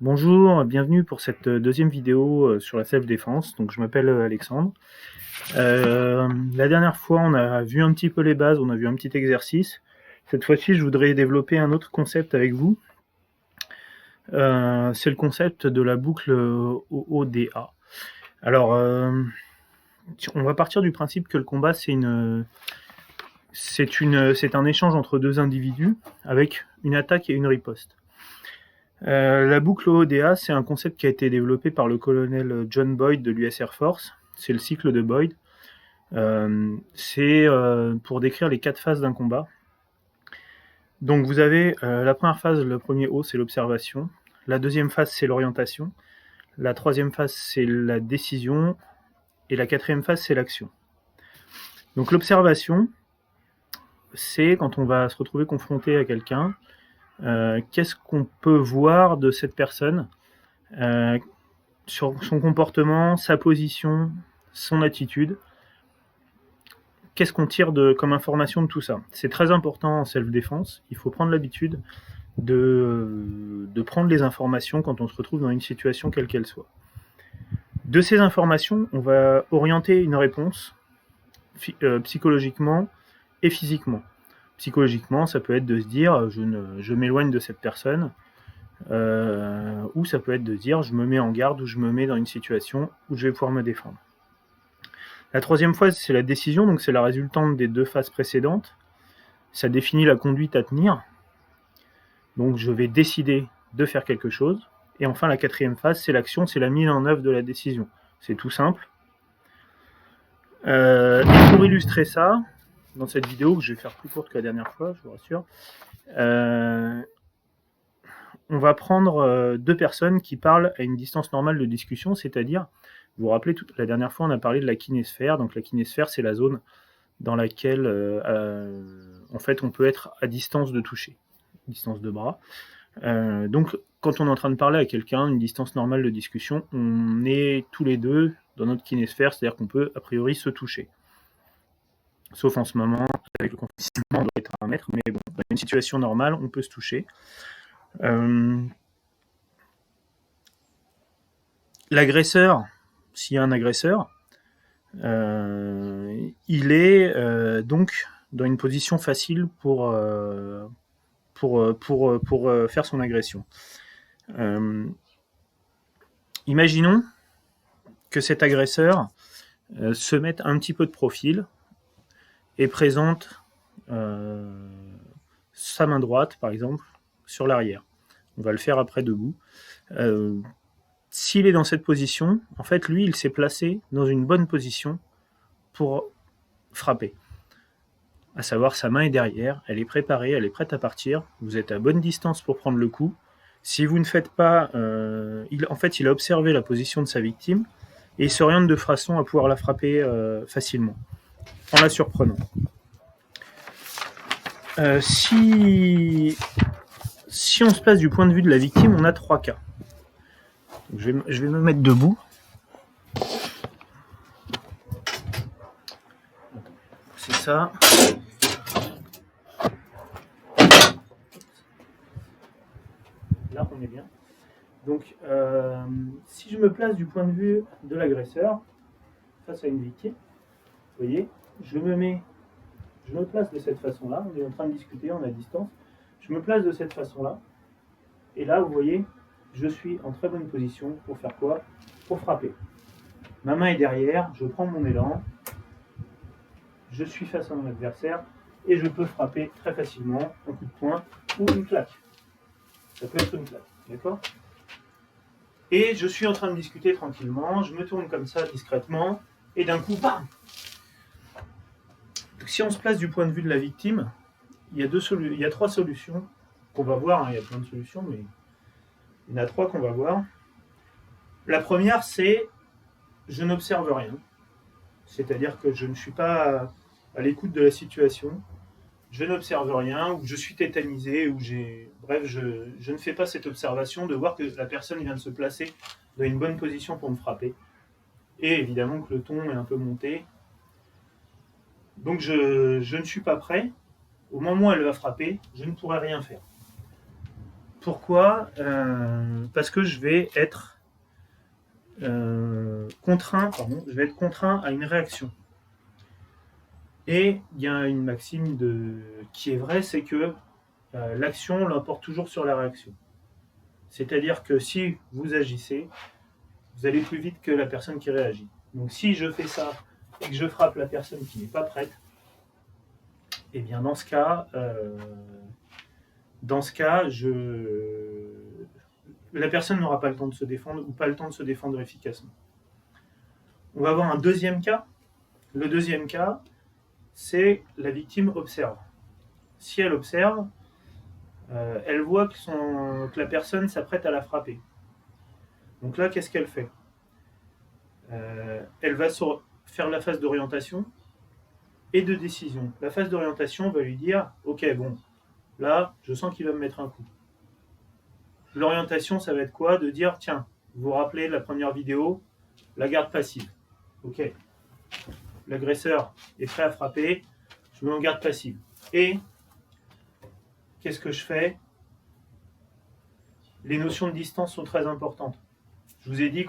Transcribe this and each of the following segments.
Bonjour, bienvenue pour cette deuxième vidéo sur la self-défense. Donc je m'appelle Alexandre. La dernière fois, on a vu un petit peu les bases, on a vu un petit exercice. Cette fois-ci, je voudrais développer un autre concept avec vous. C'est le concept de la boucle OODA. Alors, on va partir du principe que le combat, c'est un échange entre deux individus avec une attaque et une riposte. La boucle OODA, c'est un concept qui a été développé par le colonel John Boyd de l'US Air Force. C'est le cycle de Boyd. C'est pour décrire les 4 phases d'un combat. Donc vous avez la première phase, le premier O, c'est l'observation. La deuxième phase, c'est l'orientation. La troisième phase, c'est la décision. Et la quatrième phase, c'est l'action. Donc l'observation, c'est quand on va se retrouver confronté à quelqu'un. Qu'est-ce qu'on peut voir de cette personne sur son comportement, sa position, son attitude. Qu'est-ce qu'on tire comme information de tout ça? C'est très important en self-défense. Il faut prendre l'habitude de prendre les informations quand on se retrouve dans une situation quelle qu'elle soit. De ces informations, on va orienter une réponse psychologiquement et physiquement. Psychologiquement, ça peut être de se dire je m'éloigne de cette personne, ou ça peut être de dire je me mets en garde ou je me mets dans une situation où je vais pouvoir me défendre. La troisième phase, c'est la décision, donc c'est la résultante des 2 phases précédentes. Ça définit la conduite à tenir. Donc je vais décider de faire quelque chose. Et enfin, la quatrième phase, c'est l'action, c'est la mise en œuvre de la décision. C'est tout simple. Pour illustrer ça, dans cette vidéo, que je vais faire plus courte que la dernière fois, je vous rassure, on va prendre 2 personnes qui parlent à une distance normale de discussion, c'est-à-dire, vous vous rappelez, la dernière fois, on a parlé de la kinésphère. Donc la kinésphère, c'est la zone dans laquelle en fait on peut être à distance de toucher, distance de bras. Donc quand on est en train de parler à quelqu'un, une distance normale de discussion, on est tous les deux dans notre kinésphère, c'est-à-dire qu'on peut a priori se toucher. Sauf en ce moment, avec le confinement, on doit être à 1 mètre, mais bon, dans une situation normale, on peut se toucher. L'agresseur, s'il y a un agresseur, il est donc dans une position facile pour faire son agression. Imaginons que cet agresseur se mette un petit peu de profil et présente sa main droite, par exemple, sur l'arrière. On va le faire après debout. S'il est dans cette position, en fait, lui, il s'est placé dans une bonne position pour frapper. À savoir, sa main est derrière, elle est préparée, elle est prête à partir, vous êtes à bonne distance pour prendre le coup. Si vous ne faites pas... il a observé la position de sa victime, et il s'oriente de façon à pouvoir la frapper facilement, en la surprenant. Si on se place du point de vue de la victime, on a 3 cas. Donc, je vais me mettre debout. C'est ça. Là, on est bien. Donc, si je me place du point de vue de l'agresseur face à une victime, vous voyez, je me place de cette façon-là. On est en train de discuter, on est à distance. Je me place de cette façon-là. Et là, vous voyez, je suis en très bonne position pour faire quoi? Pour frapper. Ma main est derrière, je prends mon élan, je suis face à mon adversaire et je peux frapper très facilement un coup de poing ou une claque. Ça peut être une claque, d'accord? Et je suis en train de discuter tranquillement, je me tourne comme ça discrètement et d'un coup, bam! Donc, si on se place du point de vue de la victime, il y a 3 solutions qu'on va voir, hein. Il y a plein de solutions, mais il y en a 3 qu'on va voir. La première, c'est je n'observe rien. C'est-à-dire que je ne suis pas à l'écoute de la situation, je n'observe rien, ou je suis tétanisé, ou bref, je ne fais pas cette observation de voir que la personne vient de se placer dans une bonne position pour me frapper. Et évidemment que le ton est un peu monté. Donc je ne suis pas prêt. Au moment où elle va frapper, je ne pourrai rien faire. Pourquoi Parce que je vais être contraint à une réaction. Et il y a une maxime qui est vraie, c'est que l'action l'emporte toujours sur la réaction. C'est-à-dire que si vous agissez, vous allez plus vite que la personne qui réagit. Donc si je fais ça et que je frappe la personne qui n'est pas prête, eh bien dans ce cas, la personne n'aura pas le temps de se défendre ou pas le temps de se défendre efficacement. On va avoir un deuxième cas. Le deuxième cas, c'est la victime observe. Si elle observe, elle voit que la personne s'apprête à la frapper. Donc là, qu'est-ce qu'elle fait Elle va faire la phase d'orientation et de décision. La phase d'orientation va lui dire « Ok, bon, là, je sens qu'il va me mettre un coup. » L'orientation, ça va être quoi? De dire « Tiens, vous vous rappelez de la première vidéo, la garde passive. Ok, l'agresseur est prêt à frapper, je me mets en garde passive. Et qu'est-ce que je fais? Les notions de distance sont très importantes. Je vous ai dit,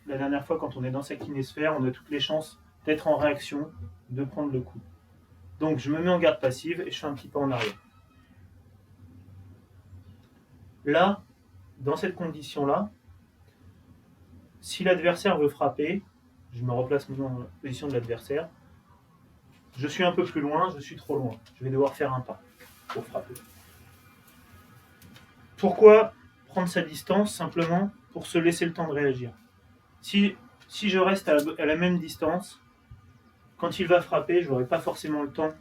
la dernière fois, quand on est dans sa kinésphère, on a toutes les chances d'être en réaction, de prendre le coup. Donc je me mets en garde passive et je fais un petit pas en arrière. Là, dans cette condition-là, si l'adversaire veut frapper, je me replace maintenant dans la position de l'adversaire, je suis un peu plus loin, je suis trop loin. Je vais devoir faire un pas pour frapper. Pourquoi prendre sa distance? Simplement pour se laisser le temps de réagir. Si je reste à la même distance, quand il va frapper, je n'aurai pas forcément le temps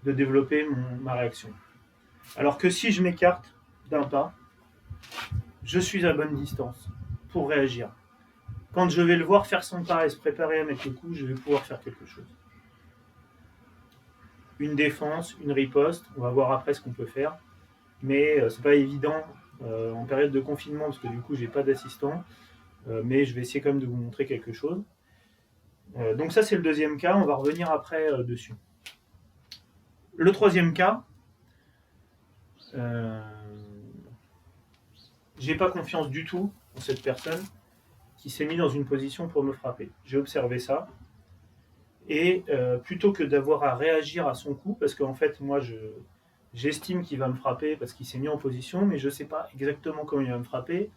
de développer ma réaction. Alors que si je m'écarte d'un pas, je suis à bonne distance pour réagir. Quand je vais le voir faire son pas et se préparer à mettre le coup, je vais pouvoir faire quelque chose. Une défense, une riposte, on va voir après ce qu'on peut faire. Mais c'est pas évident en période de confinement parce que du coup j'ai pas d'assistant. Mais je vais essayer quand même de vous montrer quelque chose. Donc ça c'est le deuxième cas, on va revenir après dessus. Le troisième cas, j'ai pas confiance du tout en cette personne qui s'est mise dans une position pour me frapper. J'ai observé ça. Et plutôt que d'avoir à réagir à son coup, parce qu'en fait moi j'estime qu'il va me frapper parce qu'il s'est mis en position, mais je sais pas exactement comment il va me frapper,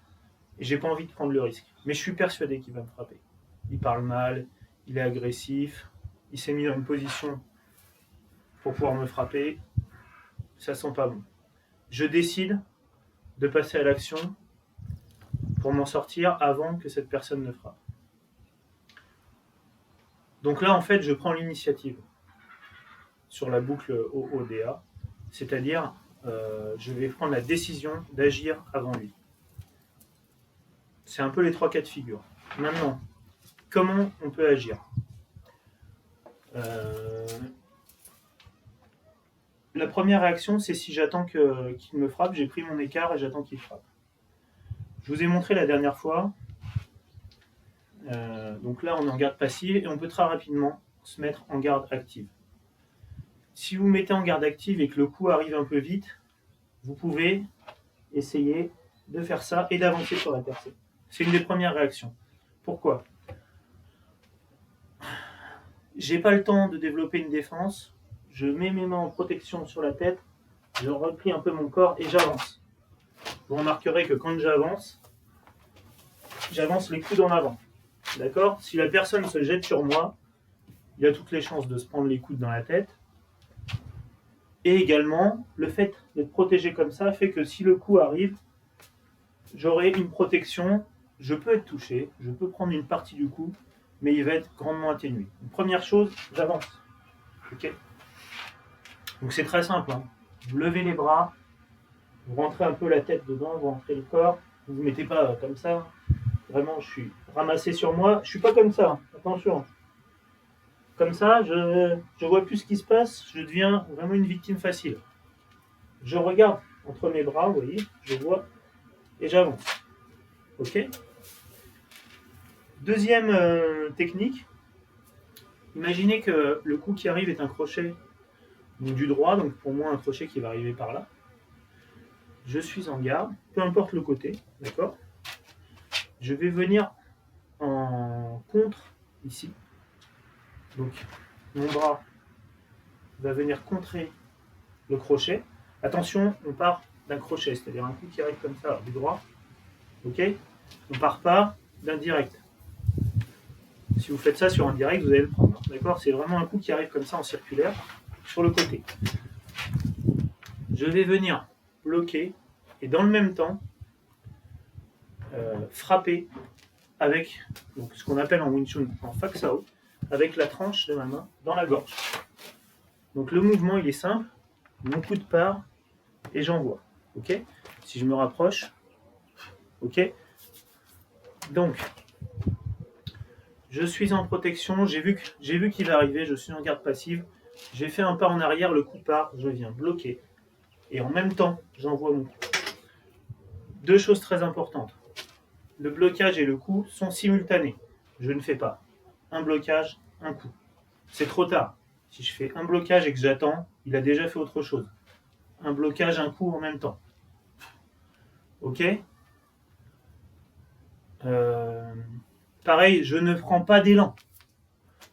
et j'ai pas envie de prendre le risque. Mais je suis persuadé qu'il va me frapper. Il parle mal, il est agressif, il s'est mis dans une position pour pouvoir me frapper, ça sent pas bon. Je décide de passer à l'action pour m'en sortir avant que cette personne ne frappe. Donc là, en fait, je prends l'initiative sur la boucle OODA, c'est-à-dire je vais prendre la décision d'agir avant lui. C'est un peu les trois cas de figure. Maintenant, comment on peut agir? La première réaction, c'est si j'attends qu'il me frappe, j'ai pris mon écart et j'attends qu'il frappe. Je vous ai montré la dernière fois. Donc là, on est en garde passive et on peut très rapidement se mettre en garde active. Si vous mettez en garde active et que le coup arrive un peu vite, vous pouvez essayer de faire ça et d'avancer sur la personne. C'est une des premières réactions. Pourquoi? J'ai pas le temps de développer une défense, je mets mes mains en protection sur la tête, je replie un peu mon corps et j'avance. Vous remarquerez que quand j'avance les coudes en avant. D'accord? Si la personne se jette sur moi, il a toutes les chances de se prendre les coudes dans la tête. Et également, le fait d'être protégé comme ça fait que si le coup arrive, j'aurai une protection, je peux être touché, je peux prendre une partie du coup, mais il va être grandement atténué. Donc, première chose, j'avance. Okay. Donc c'est très simple. Hein. Vous levez les bras, vous rentrez un peu la tête dedans, vous rentrez le corps, vous ne vous mettez pas comme ça. Vraiment, je suis ramassé sur moi. Je ne suis pas comme ça, hein. Attention. Comme ça, je vois plus ce qui se passe, je deviens vraiment une victime facile. Je regarde entre mes bras, vous voyez, je vois, et j'avance. Ok? Deuxième technique, imaginez que le coup qui arrive est un crochet donc du droit, donc pour moi un crochet qui va arriver par là. je suis en garde, peu importe le côté, d'accord? Je vais venir en contre ici. Donc mon bras va venir contrer le crochet. Attention, on part d'un crochet, c'est-à-dire un coup qui arrive comme ça, du droit. Ok? On ne part pas d'un direct. Si vous faites ça sur un direct, vous allez le prendre. D'accord? C'est vraiment un coup qui arrive comme ça en circulaire sur le côté. Je vais venir bloquer et dans le même temps frapper avec donc, ce qu'on appelle en Wing Chun en Faksao, avec la tranche de ma main dans la gorge. Donc le mouvement il est simple, mon coude part et j'envoie. Ok? Si je me rapproche, ok? Donc je suis en protection, j'ai vu qu'il va arriver, je suis en garde passive, j'ai fait un pas en arrière, le coup part, je viens bloquer et en même temps j'envoie mon coup. Deux choses très importantes. Le blocage et le coup sont simultanés. Je ne fais pas un blocage, un coup. C'est trop tard. Si je fais un blocage et que j'attends, il a déjà fait autre chose. Un blocage, un coup en même temps. Ok? Pareil, je ne prends pas d'élan.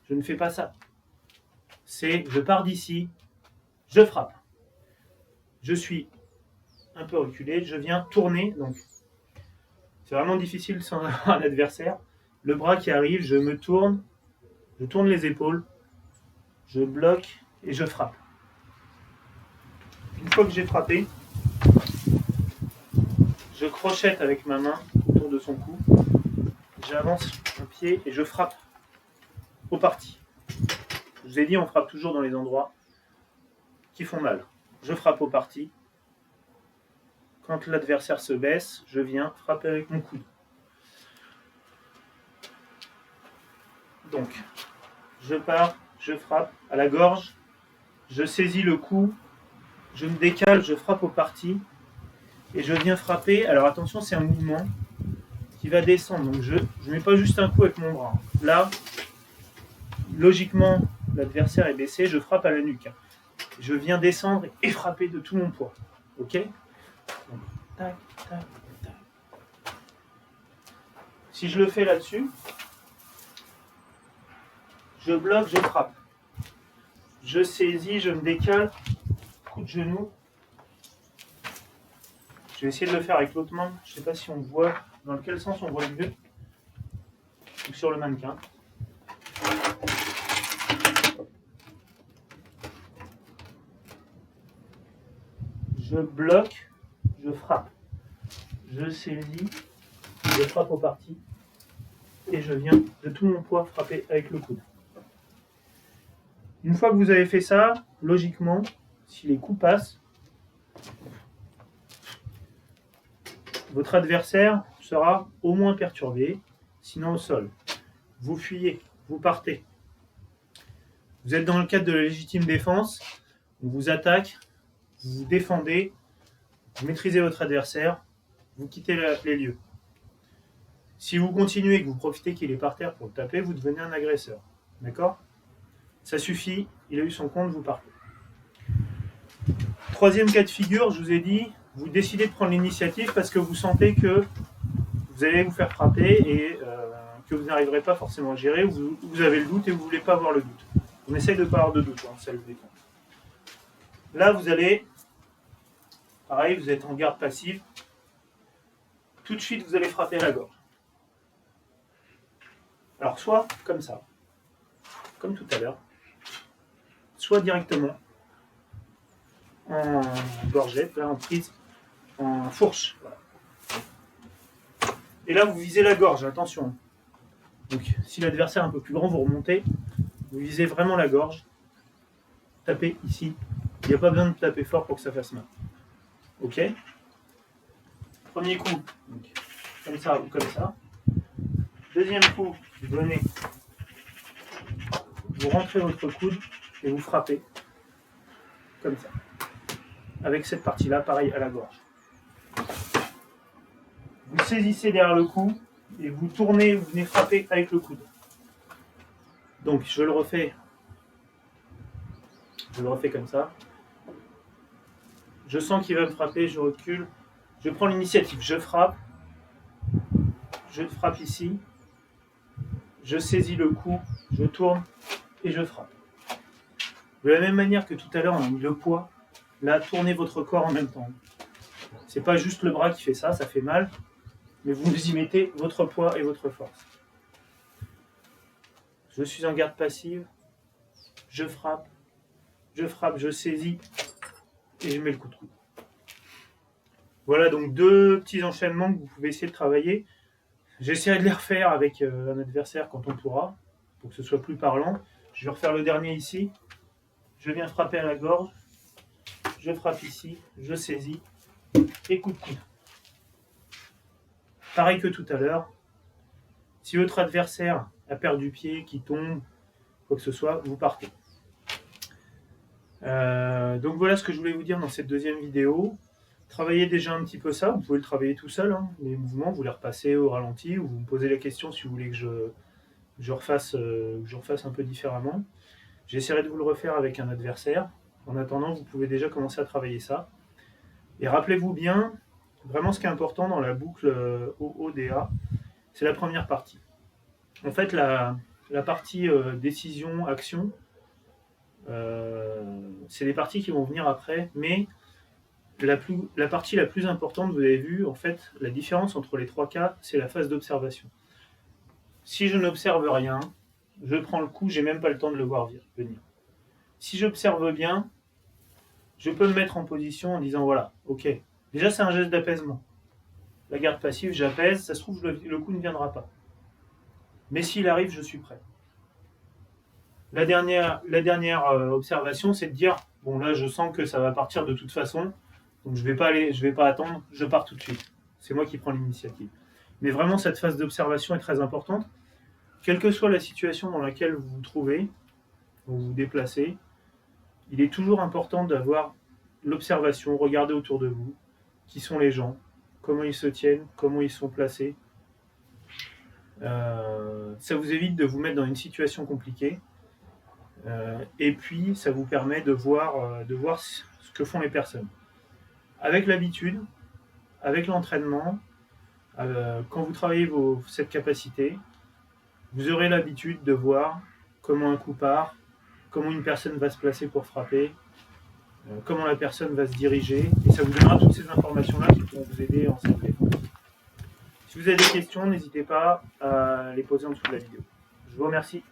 Je ne fais pas ça. C'est, je pars d'ici, je frappe. Je suis un peu reculé, je viens tourner. Donc, c'est vraiment difficile sans avoir un adversaire. Le bras qui arrive, je me tourne, je tourne les épaules, je bloque et je frappe. Une fois que j'ai frappé, je crochette avec ma main autour de son cou, j'avance un pied et je frappe au parti. Je vous ai dit, on frappe toujours dans les endroits qui font mal. Je frappe au parti. Quand l'adversaire se baisse, je viens frapper avec mon coude. Donc, je pars, je frappe à la gorge, je saisis le cou, je me décale, je frappe au parti et je viens frapper. Alors attention, c'est un mouvement qui va descendre. Donc je ne mets pas juste un coup avec mon bras. Là, logiquement, l'adversaire est baissé, je frappe à la nuque. Je viens descendre et frapper de tout mon poids. Ok? Donc, tac, tac, tac. Si je le fais là-dessus, je bloque, je frappe. Je saisis, je me décale, coup de genou. Je vais essayer de le faire avec l'autre main. Je ne sais pas si on voit dans quel sens on voit le mieux. Ou sur le mannequin. Je bloque, je frappe. Je saisis, je frappe au parti. Et je viens de tout mon poids frapper avec le coude. Une fois que vous avez fait ça, logiquement, si les coups passent, votre adversaire sera au moins perturbé, sinon au sol. Vous fuyez, vous partez. Vous êtes dans le cadre de la légitime défense, on vous attaque, vous vous défendez, vous maîtrisez votre adversaire, vous quittez les lieux. Si vous continuez et que vous profitez qu'il est par terre pour le taper, vous devenez un agresseur. D'accord? Ça suffit, il a eu son compte, vous partez. Troisième cas de figure, je vous ai dit, vous décidez de prendre l'initiative parce que vous sentez que vous allez vous faire frapper et que vous n'arriverez pas forcément à gérer, vous avez le doute et vous ne voulez pas avoir le doute. On essaye de ne pas avoir de doute, hein, self-défense. Là, vous allez, pareil, vous êtes en garde passive. Tout de suite, vous allez frapper à la gorge. Alors, soit comme ça, comme tout à l'heure, soit directement en gorgette, là, en prise, en fourche. Voilà. Et là, vous visez la gorge, attention. Donc, si l'adversaire est un peu plus grand, vous remontez, vous visez vraiment la gorge, tapez ici. Il n'y a pas besoin de taper fort pour que ça fasse mal. Ok? Premier coup, donc, comme ça ou comme ça. Deuxième coup, vous venez, vous rentrez votre coude et vous frappez, comme ça. Avec cette partie-là, pareil à la gorge. Vous saisissez derrière le cou et vous tournez, vous venez frapper avec le coude. Donc, je le refais comme ça. Je sens qu'il va me frapper, je recule, Je prends l'initiative, je frappe ici, je saisis le coup, je tourne et je frappe. De la même manière que tout à l'heure, on a mis le poids, là, tournez votre corps en même temps. C'est pas juste le bras qui fait ça, ça fait mal, mais vous y mettez votre poids et votre force. Je suis en garde passive, je frappe, je saisis et je mets le coup de coude. Voilà donc 2 petits enchaînements que vous pouvez essayer de travailler. J'essaierai de les refaire avec un adversaire quand on pourra, pour que ce soit plus parlant. Je vais refaire le dernier ici. Je viens frapper à la gorge, je frappe ici, je saisis et coup de coude. Pareil que tout à l'heure, si votre adversaire a perdu pied, qui tombe, quoi que ce soit, vous partez. Donc voilà ce que je voulais vous dire dans cette deuxième vidéo. Travaillez déjà un petit peu ça, vous pouvez le travailler tout seul, hein. Les mouvements, vous les repassez au ralenti, ou vous me posez la question si vous voulez que je refasse un peu différemment. J'essaierai de vous le refaire avec un adversaire. En attendant, vous pouvez déjà commencer à travailler ça. Et rappelez-vous bien, vraiment ce qui est important dans la boucle OODA, c'est la première partie. En fait, la partie décision, action, c'est des parties qui vont venir après, mais la partie la plus importante, vous avez vu, en fait, la différence entre les 3 cas, c'est la phase d'observation. Si je n'observe rien, je prends le coup, j'ai même pas le temps de le voir venir. Si j'observe bien, je peux me mettre en position en disant voilà, ok, déjà c'est un geste d'apaisement. La garde passive, j'apaise, ça se trouve le coup ne viendra pas. Mais s'il arrive, je suis prêt. La dernière observation, c'est de dire bon là je sens que ça va partir de toute façon, donc je vais pas attendre, je pars tout de suite. C'est moi qui prends l'initiative. Mais vraiment cette phase d'observation est très importante. Quelle que soit la situation dans laquelle vous vous trouvez, vous vous déplacez, il est toujours important d'avoir l'observation, regarder autour de vous, qui sont les gens, comment ils se tiennent, comment ils sont placés. Ça vous évite de vous mettre dans une situation compliquée. Et puis, ça vous permet de voir ce que font les personnes. Avec l'habitude, avec l'entraînement, quand vous travaillez cette capacité, vous aurez l'habitude de voir comment un coup part, comment une personne va se placer pour frapper, comment la personne va se diriger, et ça vous donnera toutes ces informations-là qui pourront vous aider en self-défense. Si vous avez des questions, n'hésitez pas à les poser en dessous de la vidéo. Je vous remercie.